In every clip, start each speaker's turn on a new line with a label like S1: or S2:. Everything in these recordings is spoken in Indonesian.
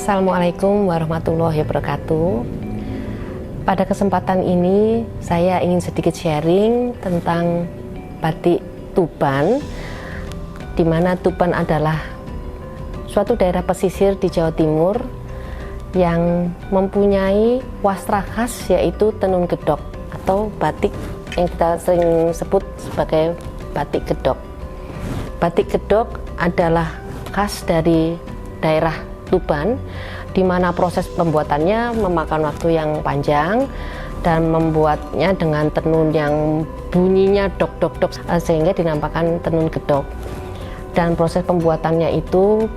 S1: Assalamualaikum warahmatullahi wabarakatuh. Pada kesempatan ini saya ingin sedikit sharing tentang batik Tuban, di mana Tuban adalah suatu daerah pesisir di Jawa Timur yang mempunyai wastra khas, yaitu tenun gedok atau batik yang kita sering sebut sebagai batik gedok. Batik gedok adalah khas dari daerah Tuban, di mana proses pembuatannya memakan waktu yang panjang dan membuatnya dengan tenun yang bunyinya dok dok dok sehingga dinamakan tenun gedok. Dan proses pembuatannya itu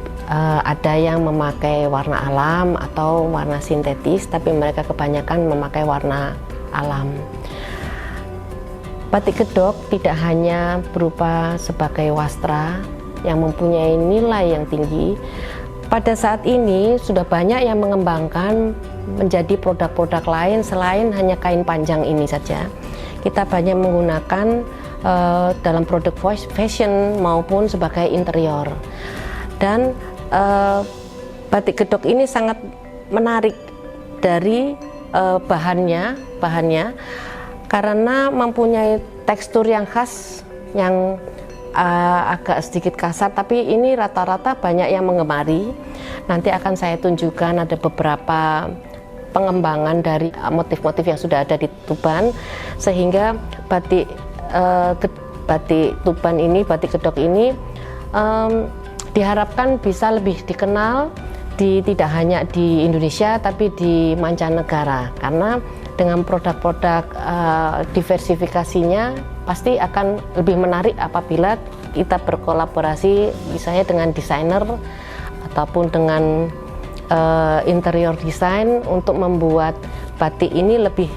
S1: ada yang memakai warna alam atau warna sintetis, tapi mereka kebanyakan memakai warna alam. Batik gedok tidak hanya berupa sebagai wastra yang mempunyai nilai yang tinggi. Pada saat ini sudah banyak yang mengembangkan menjadi produk-produk lain selain hanya kain panjang ini saja. Kita banyak menggunakan dalam produk fashion maupun sebagai interior. Dan batik gedok ini sangat menarik dari bahannya karena mempunyai tekstur yang khas yang agak sedikit kasar, tapi ini rata-rata banyak yang mengemari. Nanti akan saya tunjukkan ada beberapa pengembangan dari motif-motif yang sudah ada di Tuban, sehingga batik Tuban ini, batik gedok ini diharapkan bisa lebih dikenal tidak hanya di Indonesia tapi di mancanegara, karena dengan produk-produk diversifikasinya pasti akan lebih menarik apabila kita berkolaborasi misalnya dengan desainer ataupun dengan interior design untuk membuat batik ini lebih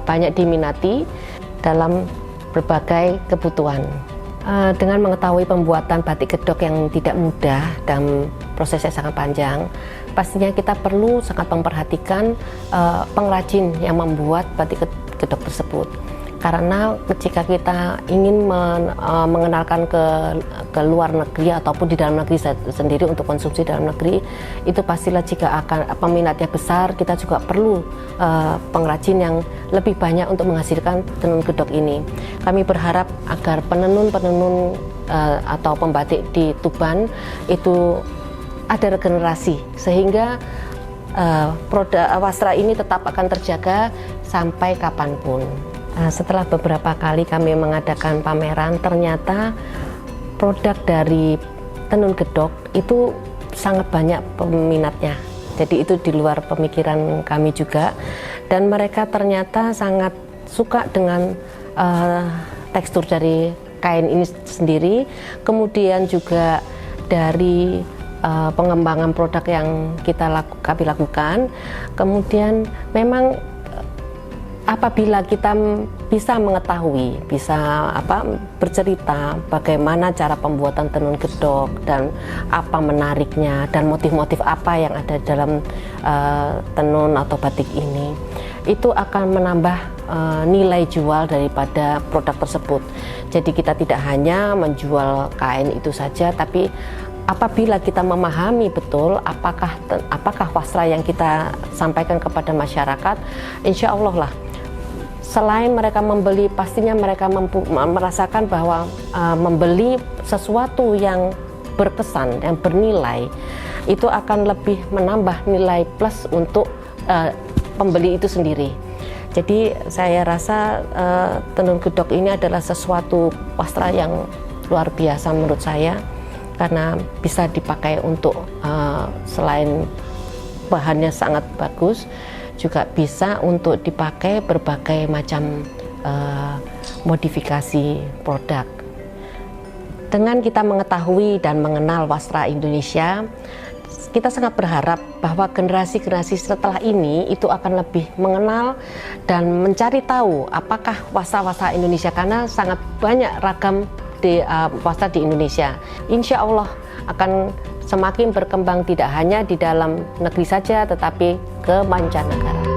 S1: banyak diminati dalam berbagai kebutuhan. Dengan mengetahui pembuatan batik gedok yang tidak mudah dan prosesnya sangat panjang, pastinya kita perlu sangat memperhatikan pengrajin yang membuat batik gedok tersebut. Karena jika kita ingin mengenalkan ke luar negeri ataupun di dalam negeri sendiri untuk konsumsi dalam negeri, itu pastilah jika akan peminatnya besar, kita juga perlu pengrajin yang lebih banyak untuk menghasilkan tenun gedok ini. Kami berharap agar penenun atau pembatik di Tuban itu ada regenerasi, sehingga produk wastra ini tetap akan terjaga sampai kapanpun. Setelah beberapa kali kami mengadakan pameran, ternyata produk dari tenun gedok itu sangat banyak peminatnya. Jadi itu di luar pemikiran kami juga, dan mereka ternyata sangat suka dengan tekstur dari kain ini sendiri. Kemudian juga dari pengembangan produk yang kami lakukan. Kemudian memang apabila kita bisa mengetahui, bisa bercerita bagaimana cara pembuatan tenun gedok dan apa menariknya dan motif-motif apa yang ada dalam tenun atau batik ini, itu akan menambah nilai jual daripada produk tersebut. Jadi kita tidak hanya menjual kain itu saja, tapi apabila kita memahami betul apakah wastra yang kita sampaikan kepada masyarakat, insya Allah lah, selain mereka membeli, pastinya mereka merasakan bahwa membeli sesuatu yang berkesan, yang bernilai, itu akan lebih menambah nilai plus untuk pembeli itu sendiri. Jadi saya rasa tenun gedok ini adalah sesuatu wastra yang luar biasa menurut saya, karena bisa dipakai untuk selain bahannya sangat bagus, juga bisa untuk dipakai berbagai macam modifikasi produk. Dengan kita mengetahui dan mengenal wastra Indonesia, kita sangat berharap bahwa generasi-generasi setelah ini itu akan lebih mengenal dan mencari tahu apakah wastra-wastra Indonesia, karena sangat banyak ragam wastra di Indonesia. Insya Allah akan semakin berkembang tidak hanya di dalam negeri saja, tetapi ke mancanegara.